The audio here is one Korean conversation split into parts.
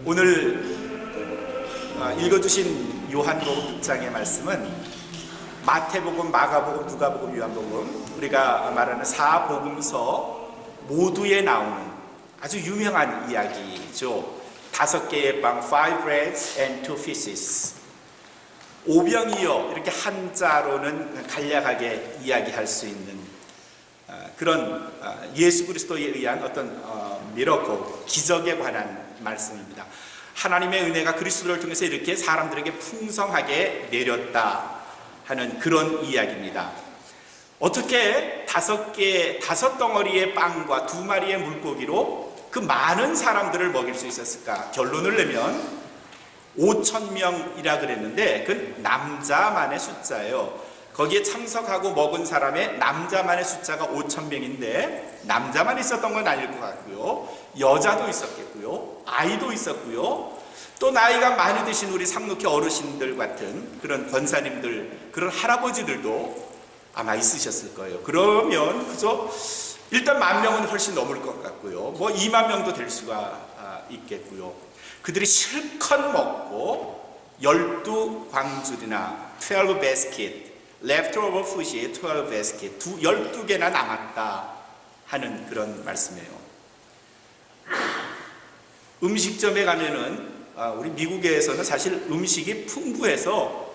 오늘 읽어주신 요한복음 6장의 말씀은 마태복음, 마가복음, 누가복음, 요한복음, 우리가 말하는 사복음서 모두에 나오는 아주 유명한 이야기죠. 5개의 빵, 5 breads and 2 fishes. 오병이어, 이렇게 한자로는 간략하게 이야기할 수 있는 그런 예수 그리스도에 의한 어떤 미러클, 기적에 관한 말씀입니다. 하나님의 은혜가 그리스도를 통해서 이렇게 사람들에게 풍성하게 내렸다 하는 그런 이야기입니다. 어떻게 5 덩어리의 빵과 2마리의 물고기로 그 많은 사람들을 먹일 수 있었을까? 결론을 내면 5,000명이라 그랬는데 그 남자만의 숫자예요. 거기에 참석하고 먹은 사람의 남자만의 숫자가 5,000명인데 남자만 있었던 건 아닐 것 같고요. 여자도 있었겠고요. 아이도 있었고요. 또 나이가 많이 드신 우리 삼육회 어르신들 같은 그런 권사님들, 그런 할아버지들도 아마 있으셨을 거예요. 그러면 그죠? 일단 10,000명은 훨씬 넘을 것 같고요. 뭐 20,000명도 될 수가 있겠고요. 그들이 실컷 먹고 12광줄이나 12 basket, leftover food이 12 basket, 12개나 남았다 하는 그런 말씀이에요. 음식점에 가면은 우리 미국에서는 사실 음식이 풍부해서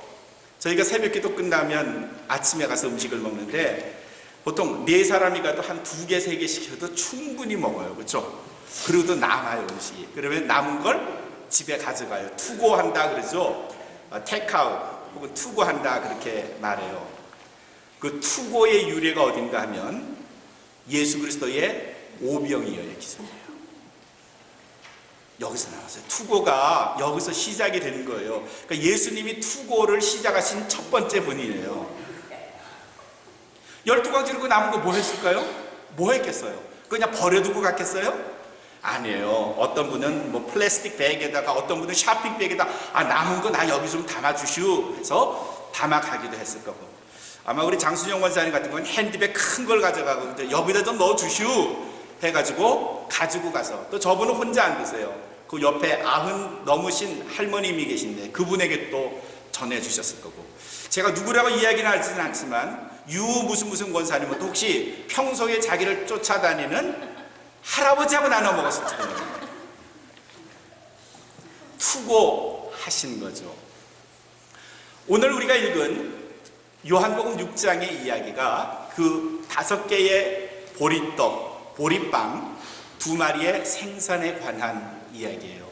저희가 새벽기도 끝나면 아침에 가서 음식을 먹는데 보통 4사람이 가도 한 2개, 3개 시켜도 충분히 먹어요. 그렇죠? 그리고도 남아요, 음식이. 그러면 남은 걸 집에 가져가요. 투고한다 그러죠. 테이크아웃 혹은 투고한다 그렇게 말해요. 그 투고의 유래가 어딘가 하면 예수 그리스도의 오병이어의 기적이에요. 여기서 나왔어요. 투고가 여기서 시작이 된 거예요. 그러니까 예수님이 투고를 시작하신 첫 번째 분이에요. 12광 줄이고 남은 거 뭐 했을까요? 뭐 했겠어요? 그냥 버려두고 갔겠어요? 아니에요. 어떤 분은 뭐 플라스틱 백에다가, 어떤 분은 쇼핑백에다 남은 거 나 여기 좀 담아주시오 해서 담아가기도 했을 거고, 아마 우리 장순영 원사님 같은 건 핸드백 큰 걸 가져가고 여기다 좀 넣어주시오 해가지고 가지고 가서, 또 저분은 혼자 안 드세요. 그 옆에 90 넘으신 할머님이 계신데 그분에게 또 전해주셨을 거고, 제가 누구라고 이야기는 하지는 않지만 무슨 권사님은 또 혹시 평소에 자기를 쫓아다니는 할아버지하고 나눠 먹었을 거예요. 투고하신 거죠. 오늘 우리가 읽은 요한복음 6장의 이야기가 그 5개의 보리떡, 보리빵, 2마리의 생선에 관한 이야기예요.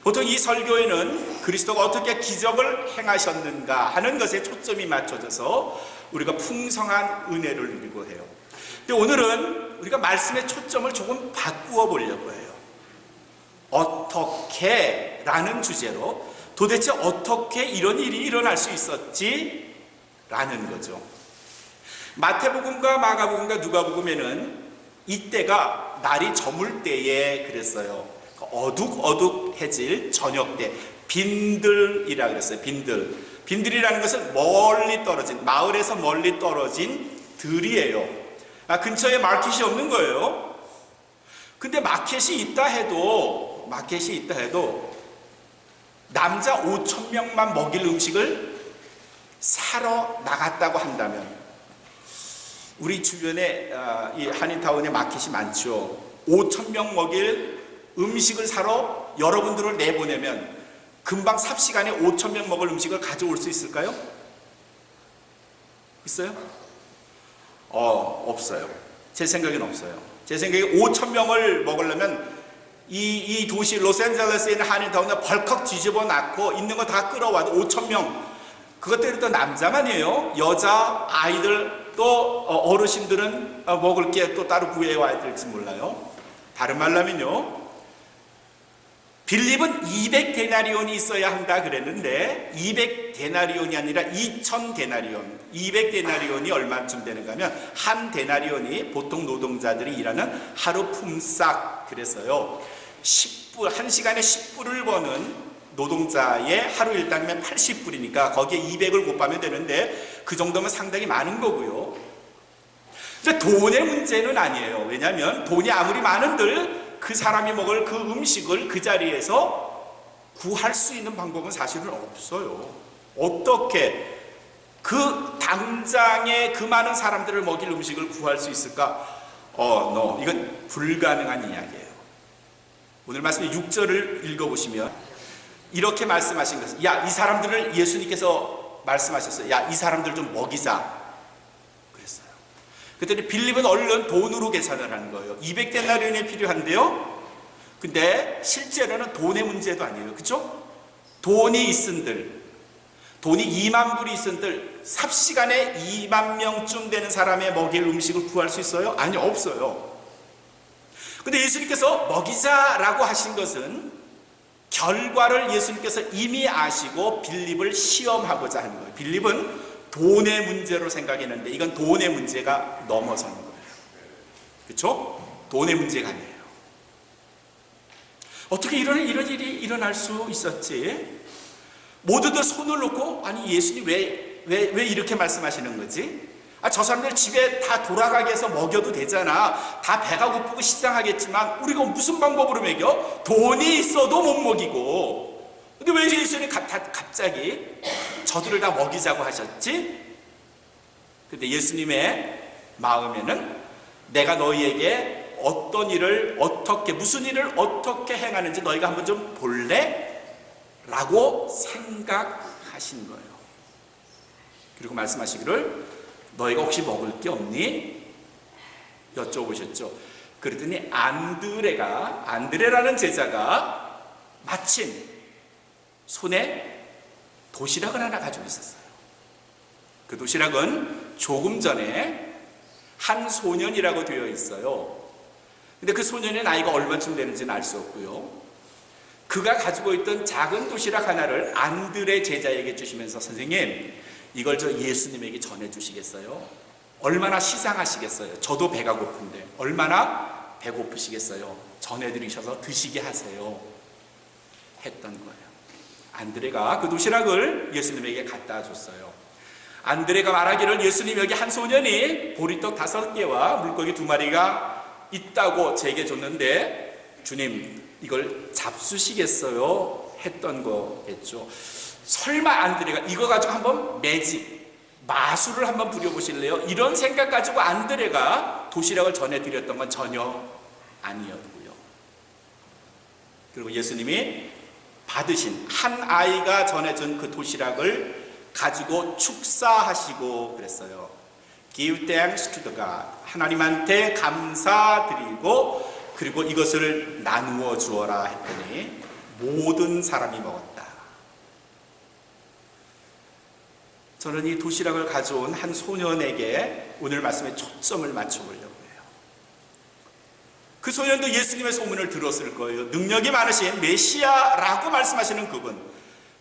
보통 이 설교에는 그리스도가 어떻게 기적을 행하셨는가 하는 것에 초점이 맞춰져서 우리가 풍성한 은혜를 누리고 해요. 근데 오늘은 우리가 말씀의 초점을 조금 바꾸어 보려고 해요. 어떻게 라는 주제로 도대체 어떻게 이런 일이 일어날 수 있었지? 라는 거죠. 마태복음과 마가복음과 누가복음에는 이때가 날이 저물 때에 그랬어요. 어둑어둑해질 저녁 때, 빈들이라 그랬어요. 빈들이라는 것은 멀리 떨어진, 마을에서 멀리 떨어진 들이에요. 근처에 마켓이 없는 거예요. 근데 마켓이 있다 해도 남자 5,000명만 먹일 음식을 사러 나갔다고 한다면, 우리 주변에 이 한인타운에 마켓이 많죠. 5,000명 먹일 음식을 사러 여러분들을 내보내면 금방 삽시간에 5,000명 먹을 음식을 가져올 수 있을까요? 있어요? 없어요. 제 생각엔 없어요. 제 생각에 5,000명을 먹으려면 이 도시 로스앤젤레스에 있는 한인타운에 벌컥 뒤집어 놨고 있는 거 다 끌어와도 5,000명, 그것들이 또 남자만이에요. 여자, 아이들, 또 어르신들은 먹을 게 또 따로 구해와야 될지 몰라요. 다른 말로 하면요, 빌립은 200데나리온이 있어야 한다 그랬는데 200데나리온이 아니라 2,000데나리온, 200데나리온이 얼마쯤 되는가 하면 한 데나리온이 보통 노동자들이 일하는 하루 품삯, 그래서요 10불, 1시간에 10불을 버는 노동자의 하루 일당이면 80불이니까 거기에 200을 곱하면 되는데 그 정도면 상당히 많은 거고요. 근데 돈의 문제는 아니에요. 왜냐하면 돈이 아무리 많은들 그 사람이 먹을 그 음식을 그 자리에서 구할 수 있는 방법은 사실은 없어요. 어떻게 그 당장에 그 많은 사람들을 먹일 음식을 구할 수 있을까? no. 이건 불가능한 이야기예요. 오늘 말씀의 6절을 읽어보시면 이렇게 말씀하신 것은, 야, 이 사람들을 예수님께서 말씀하셨어요. 야, 이 사람들 좀 먹이자 그랬어요. 그랬더니 빌립은 얼른 돈으로 계산을 하는 거예요. 200데나리온이 필요한데요. 근데 실제로는 돈의 문제도 아니에요. 그렇죠? 돈이 있은들, 돈이 2만 불이 있은들 삽시간에 2만 명쯤 되는 사람의 먹일 음식을 구할 수 있어요? 아니, 없어요. 근데 예수님께서 먹이자라고 하신 것은 결과를 예수님께서 이미 아시고 빌립을 시험하고자 하는 거예요. 빌립은 돈의 문제로 생각했는데 이건 돈의 문제가 넘어서는 거예요. 그렇죠? 돈의 문제가 아니에요. 어떻게 이런 일이 일어날 수 있었지? 모두들 손을 놓고, 아니 예수님 왜 이렇게 말씀하시는 거지? 저 사람들 집에 다 돌아가게 해서 먹여도 되잖아. 다 배가 고프고 시장하겠지만 우리가 무슨 방법으로 먹여? 돈이 있어도 못 먹이고. 근데 왜 예수님이 갑자기 저들을 다 먹이자고 하셨지? 근데 예수님의 마음에는 내가 너희에게 어떤 일을 무슨 일을 어떻게 행하는지 너희가 한번 좀 볼래? 라고 생각하신 거예요. 그리고 말씀하시기를 너희가 혹시 먹을 게 없니? 여쭤보셨죠. 그랬더니 안드레라는 제자가 마침 손에 도시락을 하나 가지고 있었어요. 그 도시락은 조금 전에 한 소년이라고 되어 있어요. 근데 그 소년의 나이가 얼마쯤 되는지는 알 수 없고요. 그가 가지고 있던 작은 도시락 하나를 안드레 제자에게 주시면서, 선생님, 이걸 저 예수님에게 전해주시겠어요? 얼마나 시상하시겠어요? 저도 배가 고픈데 얼마나 배고프시겠어요? 전해드리셔서 드시게 하세요. 했던 거예요. 안드레가 그 도시락을 예수님에게 갖다 줬어요. 안드레가 말하기를, 예수님, 여기 한 소년이 보리떡 5개와 물고기 2마리가 있다고 제게 줬는데 주님, 이걸 잡수시겠어요? 했던 거겠죠. 설마 안드레가 이거 가지고 한번 마술을 한번 부려보실래요? 이런 생각 가지고 안드레가 도시락을 전해드렸던 건 전혀 아니었고요. 그리고 예수님이 받으신 한 아이가 전해준 그 도시락을 가지고 축사하시고 그랬어요. Give thanks to the God. 하나님한테 감사드리고, 그리고 이것을 나누어 주어라 했더니 모든 사람이 먹었다. 저는 이 도시락을 가져온 한 소년에게 오늘 말씀에 초점을 맞춰보려고 해요. 그 소년도 예수님의 소문을 들었을 거예요. 능력이 많으신 메시아라고 말씀하시는 그분,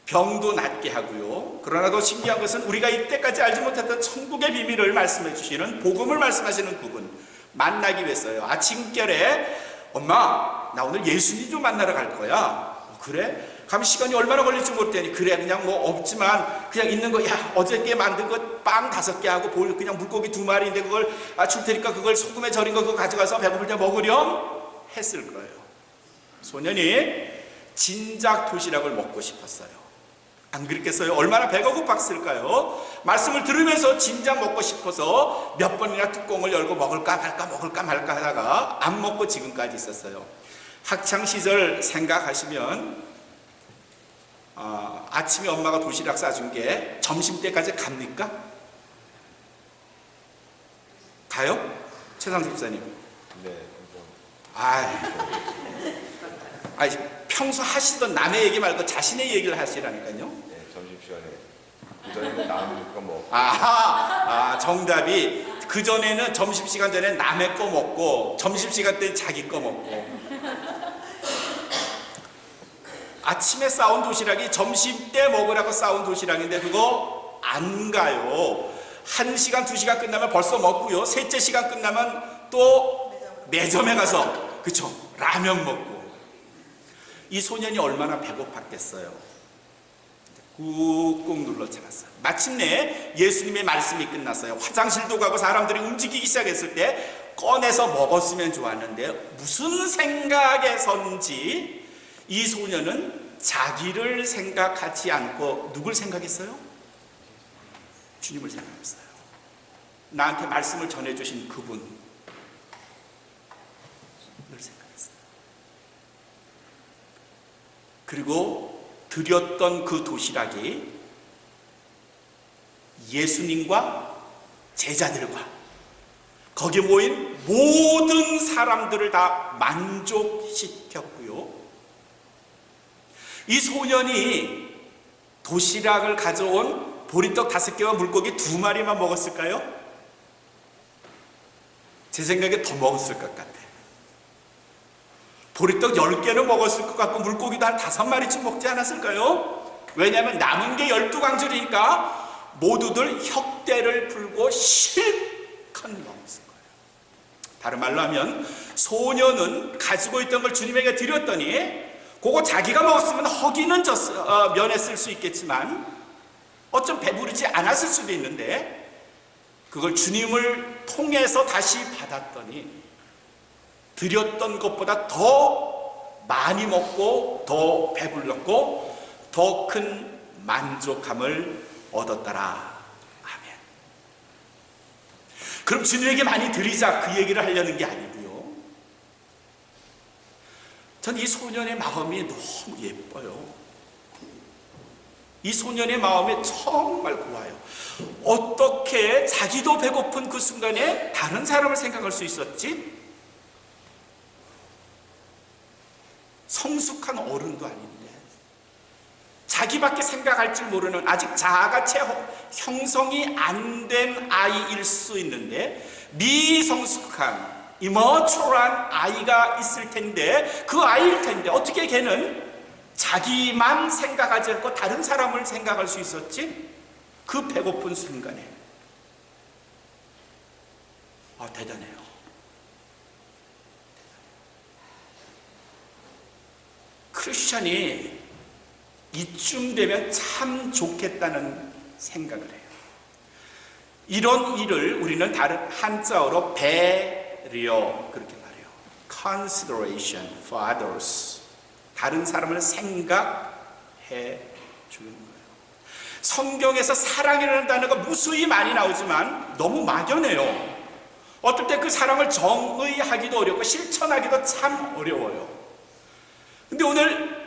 병도 낫게 하고요. 그러나 더 신기한 것은 우리가 이때까지 알지 못했던 천국의 비밀을 말씀해 주시는, 복음을 말씀하시는 그분 만나기 위해서요. 아침결에 엄마, 나 오늘 예수님 좀 만나러 갈 거야. 그래? 가면 시간이 얼마나 걸릴지 모르더니, 그래, 그냥 뭐 없지만 그냥 있는 거, 야, 어저께 만든 거 빵 5개 하고 그냥 물고기 2마리인데 그걸 줄 테니까 그걸 소금에 절인 거 그거 가져가서 배고플 때 먹으렴 했을 거예요. 소년이 진작 도시락을 먹고 싶었어요. 안 그랬겠어요? 얼마나 배가 고팠을까요? 말씀을 들으면서 진작 먹고 싶어서 몇 번이나 뚜껑을 열고 먹을까 말까 하다가 안 먹고 지금까지 있었어요. 학창시절 생각하시면 아침에 엄마가 도시락 싸준 게 점심때까지 갑니까? 가요? 최상수 집사님. 네. 평소 하시던 남의 얘기 말고 자신의 얘기를 하시라니까요. 네, 점심시간에. 그전에는 남의 거 먹고. 정답이 그전에는 점심시간 전에 남의 거 먹고 점심시간 때 자기 거 먹고. 아침에 싸운 도시락이 점심때 먹으라고 싸운 도시락인데 그거 안 가요. 1시간, 2시간 끝나면 벌써 먹고요. 셋째 시간 끝나면 또 매점에 가서, 그쵸, 라면 먹고. 이 소년이 얼마나 배고팠겠어요. 꾹꾹 눌러 참았어요. 마침내 예수님의 말씀이 끝났어요. 화장실도 가고 사람들이 움직이기 시작했을 때 꺼내서 먹었으면 좋았는데 무슨 생각에선지 이 소년은 자기를 생각하지 않고 누굴 생각했어요? 주님을 생각했어요. 나한테 말씀을 전해주신 그분을 생각했어요. 그리고 드렸던 그 도시락이 예수님과 제자들과 거기에 모인 모든 사람들을 다 만족시켰고요. 이 소년이 도시락을 가져온 보리떡 5개와 물고기 2마리만 먹었을까요? 제 생각에 더 먹었을 것 같아요. 보리떡 10개는 먹었을 것 같고 물고기도 한 5마리쯤 먹지 않았을까요? 왜냐하면 남은 게 12광절이니까 모두들 혁대를 풀고 실컷 먹었을 거예요. 다른 말로 하면 소년은 가지고 있던 걸 주님에게 드렸더니 그거 자기가 먹었으면 허기는 면했을 수 있겠지만 어쩜 배부르지 않았을 수도 있는데 그걸 주님을 통해서 다시 받았더니 드렸던 것보다 더 많이 먹고 더 배불렀고 더 큰 만족함을 얻었더라. 아멘. 그럼 주님에게 많이 드리자 그 얘기를 하려는 게 아니고요. 전 이 소년의 마음이 너무 예뻐요. 이 소년의 마음이 정말 고와요. 어떻게 자기도 배고픈 그 순간에 다른 사람을 생각할 수 있었지? 성숙한 어른도 아닌데 자기밖에 생각할 줄 모르는 아직 자아가 채 형성이 안 된 아이일 수 있는데 미성숙한 immatur한 아이가 있을 텐데 그 아이일 텐데 어떻게 걔는 자기만 생각하지 않고 다른 사람을 생각할 수 있었지? 그 배고픈 순간에. 대단해요. 크리스천이 이쯤 되면 참 좋겠다는 생각을 해요. 이런 일을 우리는 다른 한자어로 배려 그렇게 말해요. Consideration for others. 다른 사람을 생각해 주는 거예요. 성경에서 사랑이라는 단어가 무수히 많이 나오지만 너무 막연해요. 어떨 때 그 사랑을 정의하기도 어렵고 실천하기도 참 어려워요. 근데 오늘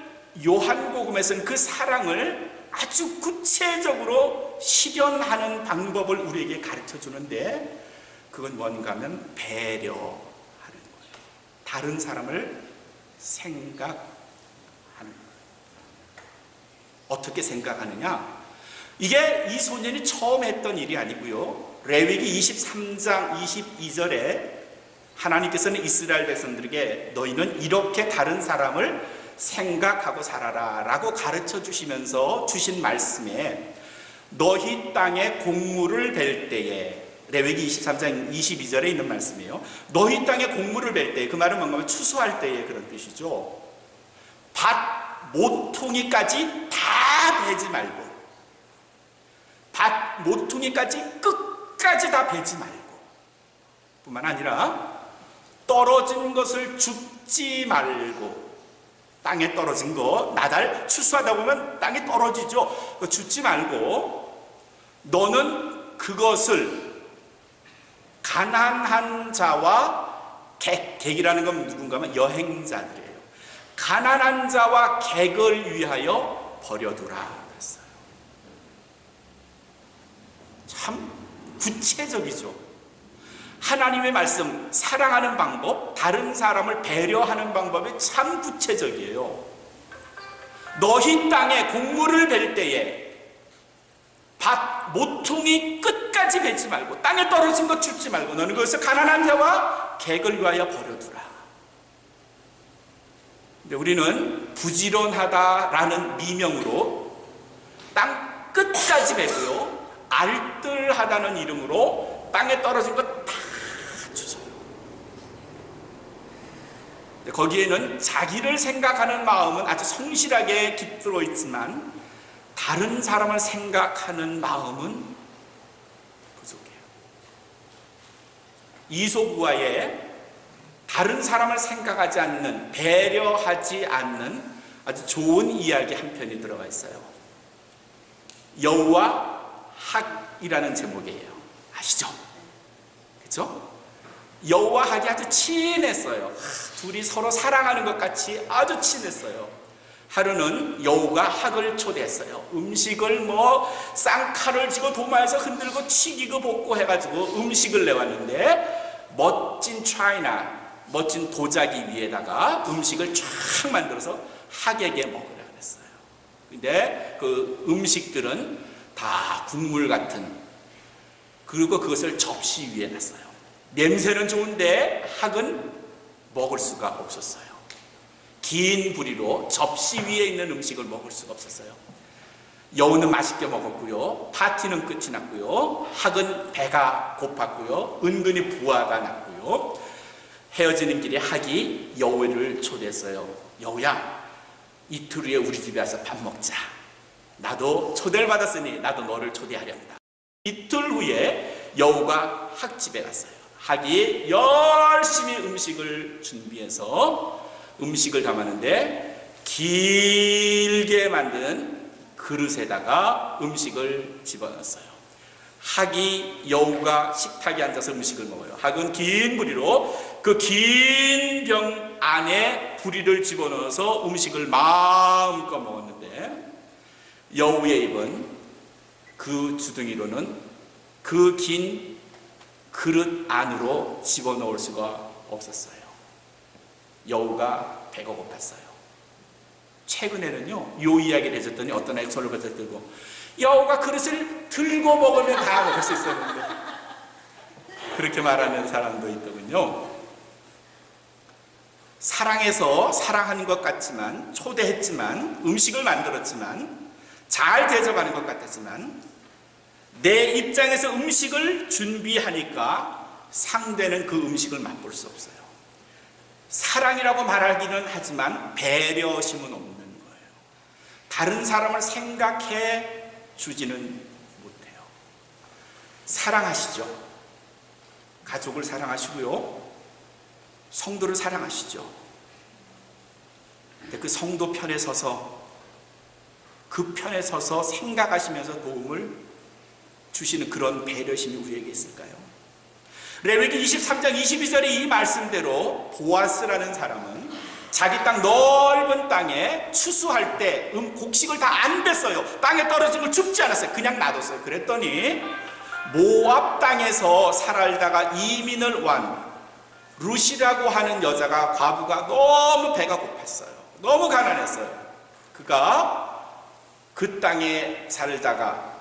요한복음에서는 그 사랑을 아주 구체적으로 실현하는 방법을 우리에게 가르쳐 주는데 그건 뭔가 하면 배려하는 거예요. 다른 사람을 생각하는 거예요. 어떻게 생각하느냐? 이게 이 소년이 처음 했던 일이 아니고요. 레위기 23장 22절에 하나님께서는 이스라엘 백성들에게 너희는 이렇게 다른 사람을 생각하고 살아라 라고 가르쳐 주시면서 주신 말씀에 너희 땅에 곡물을 벨 때에 레위기 23장 22절에 있는 말씀이에요. 너희 땅에 곡물을 벨 때, 그 말은 뭔가 추수할 때에 그런 뜻이죠. 밭 모퉁이까지 다 베지 말고 밭 모퉁이까지 끝까지 다 베지 말고 뿐만 아니라 떨어진 것을 줍지 말고 땅에 떨어진 거 나달 추수하다 보면 땅에 떨어지죠. 줍지 말고 너는 그것을 가난한 자와 객이라는 건 누군가 하면 여행자들이에요. 가난한 자와 객을 위하여 버려두라 그랬어요. 참 구체적이죠. 하나님의 말씀, 사랑하는 방법, 다른 사람을 배려하는 방법이 참 구체적이에요. 너희 땅에 곡물을 벨 때에 밭 모퉁이 끝까지 베지 말고 땅에 떨어진 것 줍지 말고 너는 그것을 가난한 자와 객을 위하여 버려두라. 근데 우리는 부지런하다라는 미명으로 땅 끝까지 베고요, 알뜰하다는 이름으로 땅에 떨어진 것 다 주워요. 거기에는 자기를 생각하는 마음은 아주 성실하게 깃들어 있지만 다른 사람을 생각하는 마음은 부족해요. 이솝우화에 다른 사람을 생각하지 않는, 배려하지 않는 아주 좋은 이야기 한 편이 들어가 있어요. 여우와 학이라는 제목이에요. 아시죠? 그렇죠? 여우와 학이 아주 친했어요. 둘이 서로 사랑하는 것 같이 아주 친했어요. 하루는 여우가 학을 초대했어요. 음식을 뭐 쌍칼을 쥐고 도마에서 흔들고 치기고 볶고 해가지고 음식을 내왔는데 멋진 차이나 멋진 도자기 위에다가 음식을 쫙 만들어서 학에게 먹으라 그랬어요. 근데 그 음식들은 다 국물 같은, 그리고 그것을 접시 위에 놨어요. 냄새는 좋은데 학은 먹을 수가 없었어요. 긴 부리로 접시 위에 있는 음식을 먹을 수가 없었어요. 여우는 맛있게 먹었고요. 파티는 끝이 났고요. 학은 배가 고팠고요. 은근히 부하가 났고요. 헤어지는 길에 학이 여우를 초대했어요. 여우야, 이틀 후에 우리 집에 와서 밥 먹자. 나도 초대를 받았으니 나도 너를 초대하련다. 이틀 후에 여우가 학 집에 갔어요. 학이 열심히 음식을 준비해서 음식을 담았는데 길게 만든 그릇에다가 음식을 집어넣었어요. 학이 여우가 식탁에 앉아서 음식을 먹어요. 학은 긴 부리로 그 긴 병 안에 부리를 집어넣어서 음식을 마음껏 먹었는데 여우의 입은 그 주둥이로는 그 긴 그릇 안으로 집어넣을 수가 없었어요. 여우가 배가 고팠어요. 최근에는요, 요 이야기를 해줬더니 어떤 애가 손을 벌쩍 들고 여우가 그릇을 들고 먹으면 다 먹을 수 있었는데, 그렇게 말하는 사람도 있더군요. 사랑해서 사랑하는 것 같지만, 초대했지만, 음식을 만들었지만, 잘 대접하는 것 같았지만, 내 입장에서 음식을 준비하니까 상대는 그 음식을 맛볼 수 없어요. 사랑이라고 말하기는 하지만 배려심은 없는 거예요. 다른 사람을 생각해 주지는 못해요. 사랑하시죠? 가족을 사랑하시고요, 성도를 사랑하시죠. 근데 그 성도 편에 서서, 그 편에 서서 생각하시면서 도움을 주시는 그런 배려심이 우리에게 있을까요? 레위기 23장 22절의 이 말씀대로 보아스라는 사람은 자기 땅 넓은 땅에 추수할 때 곡식을 다 안 뺐어요. 땅에 떨어진 걸 줍지 않았어요. 그냥 놔뒀어요. 그랬더니 모압 땅에서 살아다가 이민을 온 룻이라고 하는 여자가, 과부가 너무 배가 고팠어요. 너무 가난했어요. 그가 그 땅에 살다가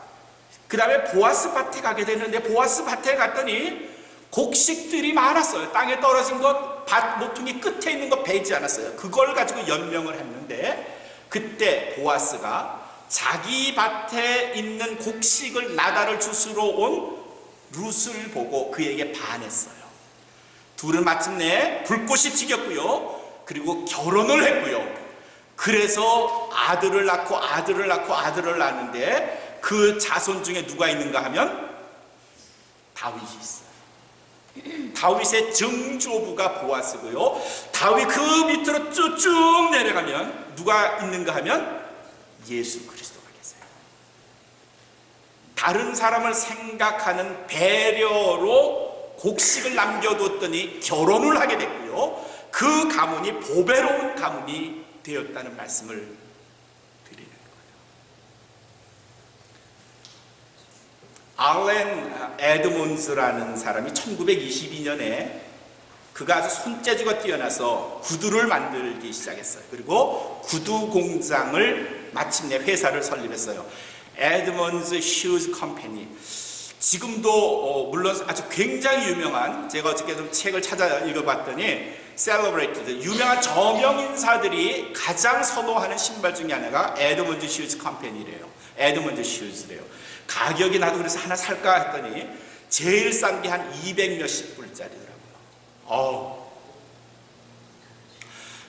그 다음에 보아스 밭에 가게 되는데, 보아스 밭에 갔더니 곡식들이 많았어요. 땅에 떨어진 것, 밭 모퉁이 끝에 있는 거 베지 않았어요. 그걸 가지고 연명을 했는데, 그때 보아스가 자기 밭에 있는 곡식을 나달을 주스러 온 룻을 보고 그에게 반했어요. 둘은 마침내 불꽃이 튀겼고요, 그리고 결혼을 했고요. 그래서 아들을 낳고 아들을 낳고 아들을 낳는데, 그 자손 중에 누가 있는가 하면 다윗이 있어요. 다윗의 증조부가 보아스고요, 다윗 그 밑으로 쭉 내려가면 누가 있는가 하면 예수 그리스도가 계세요. 다른 사람을 생각하는 배려로 곡식을 남겨뒀더니 결혼을 하게 됐고요, 그 가문이 보배로운 가문이 되었다는 말씀을 드리는 거예요. 알렌 에드몬즈라는 사람이 1922년에 그가 아주 손재주가 뛰어나서 구두를 만들기 시작했어요. 그리고 구두 공장을 마침내 회사를 설립했어요. 에드먼즈 슈즈 컴퍼니. 지금도 물론 아주 굉장히 유명한, 제가 어저께 좀 책을 찾아 읽어봤더니 celebrated, 유명한 저명 인사들이 가장 선호하는 신발 중에 하나가 에드먼즈 슈즈 컴퍼니래요. 에드먼즈 슈즈래요. 가격이 나도 그래서 하나 살까 했더니 제일 싼 게 한 200 몇십 불짜리더라고요.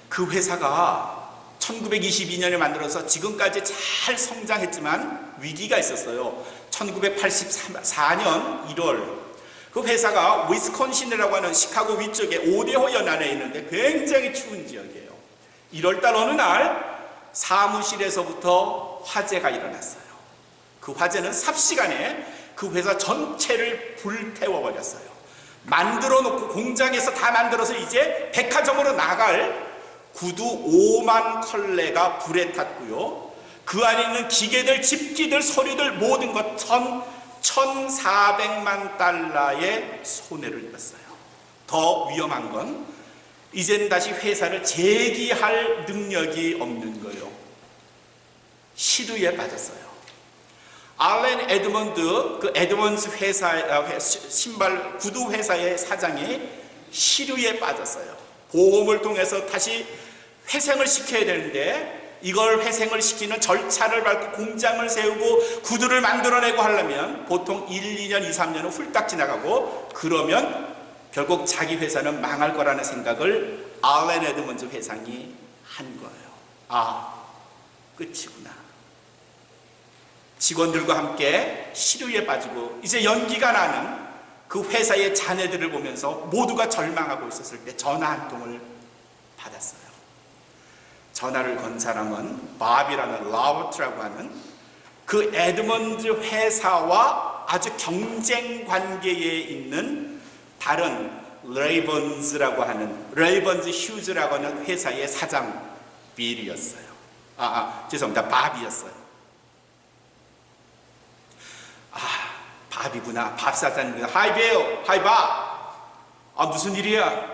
그 회사가 1922년에 만들어서 지금까지 잘 성장했지만 위기가 있었어요. 1984년 1월 그 회사가 위스콘신이라고 하는 시카고 위쪽에 오데호 연안에 있는데 굉장히 추운 지역이에요. 1월달 어느 날 사무실에서부터 화재가 일어났어요. 그 화재는 삽시간에 그 회사 전체를 불태워버렸어요. 만들어 놓고 공장에서 다 만들어서 이제 백화점으로 나갈 구두 5만 컬레가 불에 탔고요. 그 안에 있는 기계들, 집기들, 서류들 모든 것 1,400만 달러의 손해를 입었어요. 더 위험한 건 이젠 다시 회사를 재기할 능력이 없는 거예요. 시루에 빠졌어요. 알렌 에드먼드, 그 에드먼스 회사, 신발 구두 회사의 사장이 시루에 빠졌어요. 보험을 통해서 다시 회생을 시켜야 되는데 이걸 회생을 시키는 절차를 밟고 공장을 세우고 구두를 만들어내고 하려면 보통 1, 2년, 2, 3년은 훌딱 지나가고 그러면 결국 자기 회사는 망할 거라는 생각을 알렌 에드먼즈 회장이 한 거예요. 아, 끝이구나. 직원들과 함께 시루에 빠지고 이제 연기가 나는 그 회사의 자네들을 보면서 모두가 절망하고 있었을 때 전화 한 통을 받았어요. 전화를 건 사람은 밥이라는 라버트라고 하는 그 에드먼드 회사와 아주 경쟁 관계에 있는 다른 레이번즈라고 하는 레이번즈 휴즈라고 하는 회사의 사장 빌이었어요. 죄송합니다. 밥이었어요. 밥이구나. 밥 사장입니다. 하이 빌, 하이 밥. 무슨 일이야?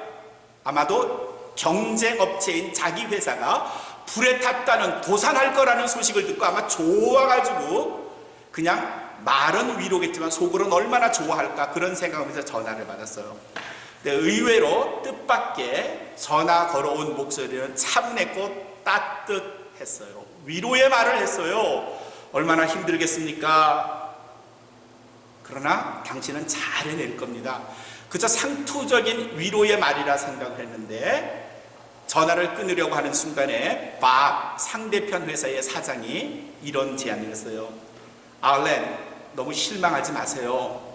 아마도 경쟁 업체인 자기 회사가 불에 탔다는 도산할 거라는 소식을 듣고 아마 좋아가지고 그냥 말은 위로겠지만 속으로는 얼마나 좋아할까 그런 생각하면서 전화를 받았어요. 근데 의외로 뜻밖의 전화 걸어온 목소리는 차분했고 따뜻했어요. 위로의 말을 했어요. 얼마나 힘들겠습니까? 그러나 당신은 잘 해낼 겁니다. 그저 상투적인 위로의 말이라 생각을 했는데 전화를 끊으려고 하는 순간에 밥 상대편 회사의 사장이 이런 제안을 했어요. 알렌, 너무 실망하지 마세요.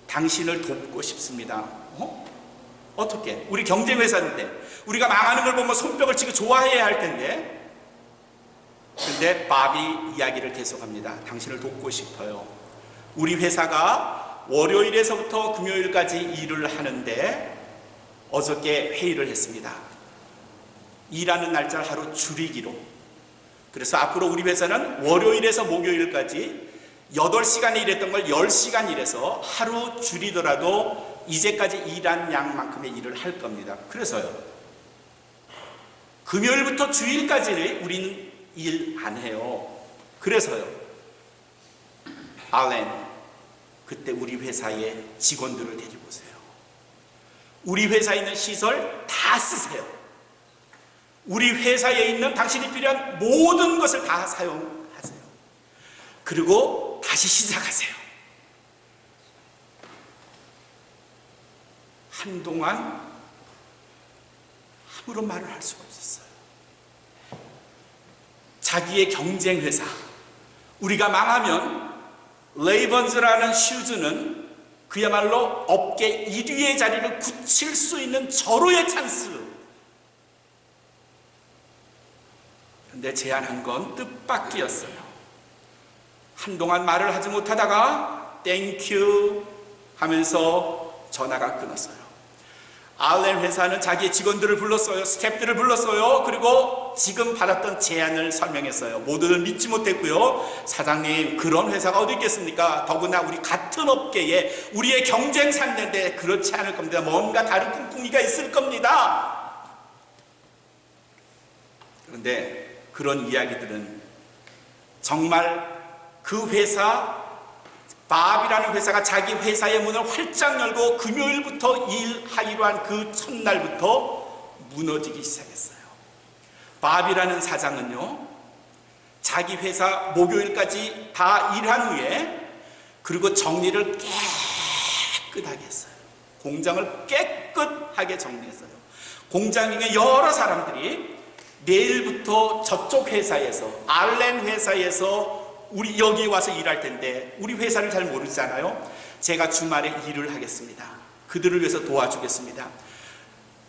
당신을 돕고 싶습니다. 어떻게? 우리 경쟁 회사인데 우리가 망하는 걸 보면 손뼉을 치고 좋아해야 할 텐데. 근데 밥이 이야기를 계속합니다. 당신을 돕고 싶어요. 우리 회사가 월요일에서부터 금요일까지 일을 하는데 어저께 회의를 했습니다. 일하는 날짜를 하루 줄이기로. 그래서 앞으로 우리 회사는 월요일에서 목요일까지 8시간 일했던 걸 10시간 일해서 하루 줄이더라도 이제까지 일한 양만큼의 일을 할 겁니다. 그래서요. 금요일부터 주일까지는 우리는 일 안 해요. 그래서요. 알렌, 그때 우리 회사의 직원들을 데리고 오세요. 우리 회사에 있는 시설 다 쓰세요. 우리 회사에 있는 당신이 필요한 모든 것을 다 사용하세요. 그리고 다시 시작하세요. 한동안 아무런 말을 할 수가 없었어요. 자기의 경쟁 회사, 우리가 망하면 레이번즈라는 슈즈는 그야말로 업계 1위의 자리를 굳힐 수 있는 절호의 찬스. 근데 제안한 건 뜻밖이었어요. 한동안 말을 하지 못하다가 땡큐 하면서 전화가 끊었어요. 알렌 회사는 자기의 직원들을 불렀어요. 스태프들을 불렀어요. 그리고 지금 받았던 제안을 설명했어요. 모두들 믿지 못했고요. 사장님, 그런 회사가 어디 있겠습니까? 더구나 우리 같은 업계에 우리의 경쟁 상대인데 그렇지 않을 겁니다. 뭔가 다른 꿍꿍이가 있을 겁니다. 그런데 그런 이야기들은 정말 그 회사, 밥이라는 회사가 자기 회사의 문을 활짝 열고 금요일부터 일하기로 한 그 첫날부터 무너지기 시작했어요. 밥이라는 사장은요, 자기 회사 목요일까지 다 일한 후에 그리고 정리를 깨끗하게 했어요. 공장을 깨끗하게 정리했어요. 공장에 여러 사람들이 내일부터 저쪽 회사에서, 알렌 회사에서 우리 여기 와서 일할 텐데 우리 회사를 잘 모르잖아요. 제가 주말에 일을 하겠습니다. 그들을 위해서 도와주겠습니다.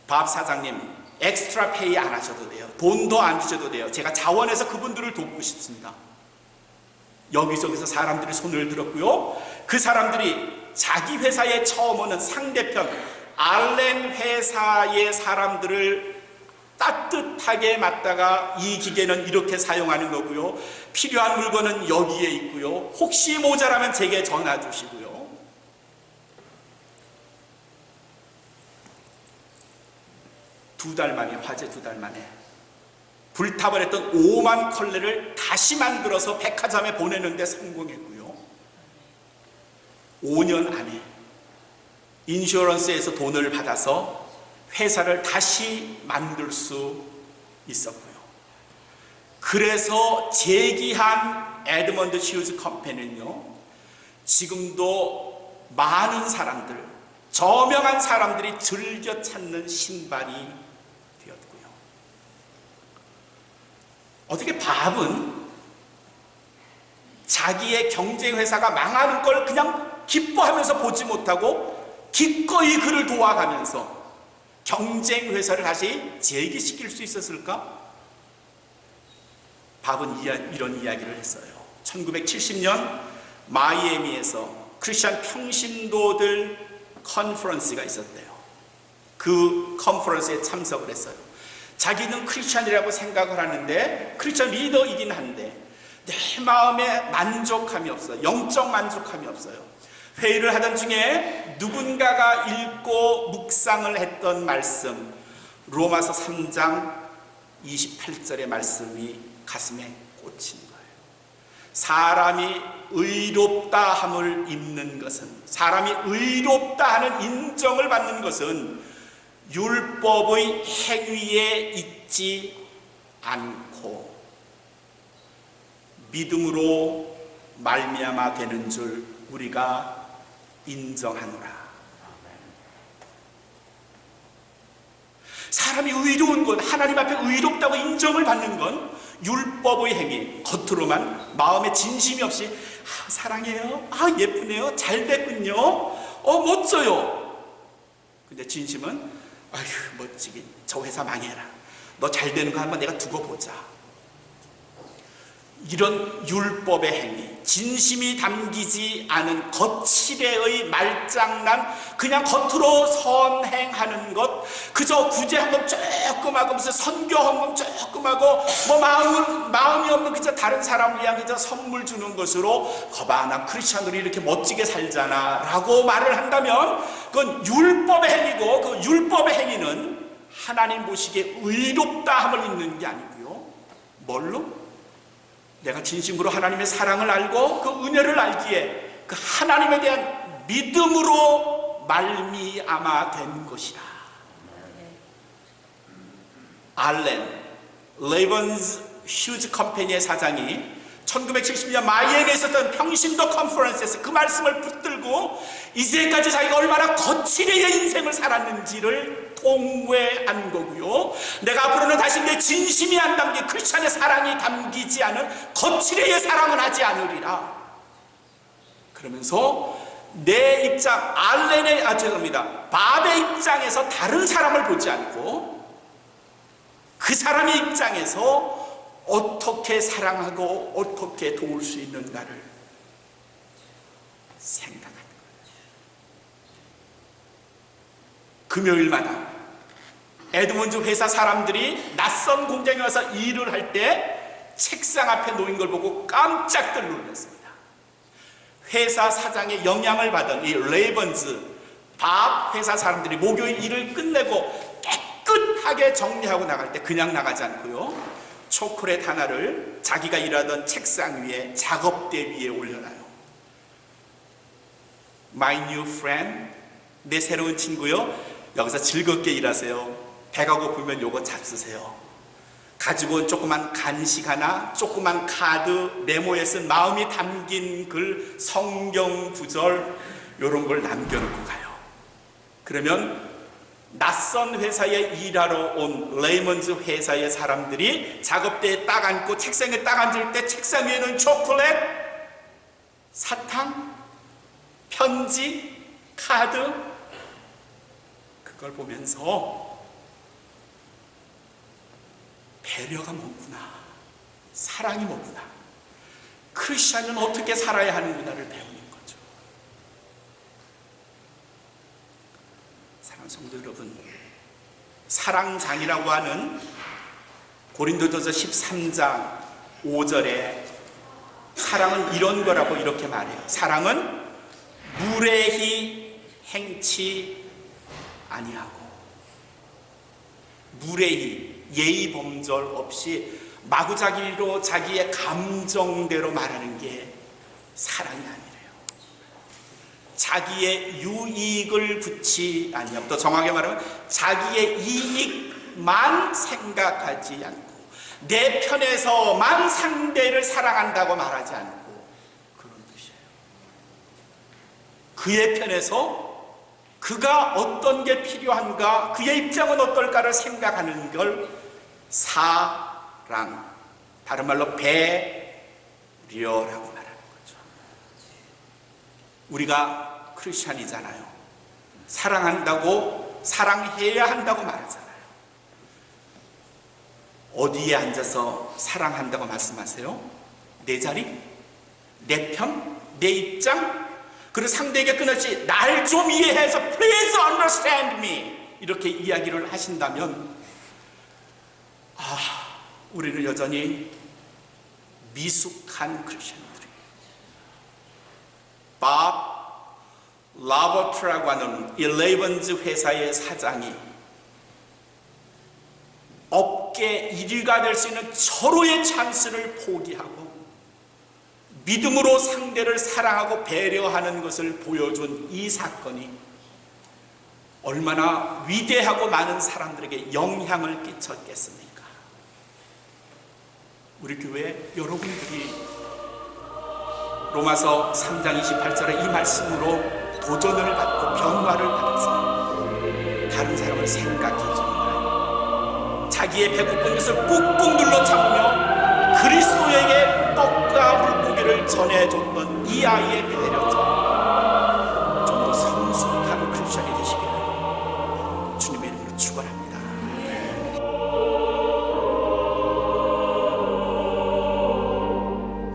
밥 사장님, 엑스트라 페이 안 하셔도 돼요. 돈도 안 주셔도 돼요. 제가 자원해서 그분들을 돕고 싶습니다. 여기저기서 사람들이 손을 들었고요. 그 사람들이 자기 회사에 처음 오는 상대편 알렌 회사의 사람들을 따뜻하게 맞다가 이 기계는 이렇게 사용하는 거고요. 필요한 물건은 여기에 있고요. 혹시 모자라면 제게 전화 주시고요. 두 달 만에, 화재 2달 만에 불타버렸던 5만 컬레를 다시 만들어서 백화점에 보내는데 성공했고요. 5년 안에 인슈런스에서 돈을 받아서 회사를 다시 만들 수 있었고요. 그래서 재기한 에드먼드 휴즈 컴퍼니는요, 지금도 많은 사람들, 저명한 사람들이 즐겨 찾는 신발이 되었고요. 어떻게 밥은 자기의 경쟁회사가 망하는 걸 그냥 기뻐하면서 보지 못하고 기꺼이 그를 도와가면서 경쟁회사를 다시 재기시킬 수 있었을까? 밥은 이런 이야기를 했어요. 1970년 마이애미에서 크리스천 평신도들 컨퍼런스가 있었대요. 그 컨퍼런스에 참석을 했어요. 자기는 크리스천이라고 생각을 하는데 크리스천 리더이긴 한데 내 마음에 만족함이 없어요. 영적 만족함이 없어요. 회의를 하던 중에 누군가가 읽고 묵상을 했던 말씀, 로마서 3장 28절의 말씀이 가슴에 꽂힌 거예요. 사람이 의롭다 함을 입는 것은, 사람이 의롭다 하는 인정을 받는 것은 율법의 행위에 있지 않고 믿음으로 말미암아 되는 줄 우리가 인정하노라. 사람이 의로운 것, 하나님 앞에 의롭다고 인정을 받는 건 율법의 행위, 겉으로만 마음에 진심이 없이 사랑해요, 예쁘네요, 잘 됐군요, 멋져요. 근데 진심은 아휴 멋지긴, 저 회사 망해라, 너 잘 되는 거 한번 내가 두고 보자. 이런 율법의 행위, 진심이 담기지 않은 거칠애의 말장난, 그냥 겉으로 선행하는 것, 그저 구제 한번 조금 하고 무슨 선교 한번 조금 하고 뭐 마음이 없는 그저 다른 사람을 위한 그저 선물 주는 것으로 거봐 나 크리스천들이 이렇게 멋지게 살잖아 라고 말을 한다면 그건 율법의 행위고, 그 율법의 행위는 하나님 보시기에 의롭다 함을 입는 게 아니고요. 뭘로? 내가 진심으로 하나님의 사랑을 알고 그 은혜를 알기에 그 하나님에 대한 믿음으로 말미암아 된 것이다. 알렌 레이번즈 휴즈 컴퍼니의 사장이 1970년 마이애미에 있었던 평신도 컨퍼런스에서 그 말씀을 붙들고 이제까지 자기가 얼마나 거칠의 인생을 살았는지를 통회한 거고요. 내가 앞으로는 다시 내 진심이 안 담긴 크리스천의 사랑이 담기지 않은 거칠의 사랑은 하지 않으리라. 그러면서 내 입장, 밥의 입장에서 다른 사람을 보지 않고 그 사람의 입장에서 어떻게 사랑하고 어떻게 도울 수 있는가를 생각하는 거예요. 금요일마다 에드먼즈 회사 사람들이 낯선 공장에 와서 일을 할 때 책상 앞에 놓인 걸 보고 깜짝들 놀랐습니다. 회사 사장의 영향을 받은 이 레이번즈 밥 회사 사람들이 목요일 일을 끝내고 깨끗하게 정리하고 나갈 때 그냥 나가지 않고요, 초콜릿 하나를 자기가 일하던 책상 위에, 작업대 위에 올려놔요. My new friend, 내 새로운 친구요, 여기서 즐겁게 일하세요. 배가 고프면 요거 잡수세요. 가지고 온 조그만 간식 하나, 조그만 카드, 메모에 쓴 마음이 담긴 글, 성경 구절, 요런 걸 남겨놓고 가요. 그러면 낯선 회사에 일하러 온 레이먼즈 회사의 사람들이 작업대에 딱 앉고 책상에 딱 앉을 때 책상 위에는 초콜릿, 사탕, 편지, 카드, 그걸 보면서 배려가 뭐구나, 사랑이 뭐구나, 크리스천은 어떻게 살아야 하는구나를 배우는 거죠. 사랑하는 성도 여러분, 사랑장이라고 하는 고린도전서 13장 5절에 사랑은 이런 거라고 이렇게 말해요. 사랑은 무례히 행치 아니하고, 무례히 예의 범절 없이 마구자기로 자기의 감정대로 말하는 게 사랑이 아니래요. 자기의 유익을 굳이 아니하고, 또 정확하게 말하면 자기의 이익만 생각하지 않고 내 편에서만 상대를 사랑한다고 말하지 않고, 그런 뜻이에요. 그의 편에서 그가 어떤 게 필요한가, 그의 입장은 어떨까를 생각하는 걸 사랑, 다른 말로 배려라고 말하는 거죠. 우리가 크리스찬이잖아요. 사랑한다고, 사랑해야 한다고 말하잖아요. 어디에 앉아서 사랑한다고 말씀하세요? 내 자리? 내 편? 내 입장? 그리고 상대에게 끊임없이 날 좀 이해해서 Please understand me 이렇게 이야기를 하신다면, 우리는 여전히 미숙한 크리스천들이에요. 밥 라버트라고 하는 일레번즈 회사의 사장이 업계 1위가 될 수 있는 절호의 찬스를 포기하고 믿음으로 상대를 사랑하고 배려하는 것을 보여준 이 사건이 얼마나 위대하고 많은 사람들에게 영향을 끼쳤겠습니까? 우리 교회 여러분들이 로마서 3장 28절의 이 말씀으로 도전을 받고 변화를 받아서 다른 사람을 생각해 주는 거예요. 자기의 배고픈 것을 꾹꾹 눌러 참으며 그리스도에게 떡과 물고기를 전해줬던 이 아이의 배려,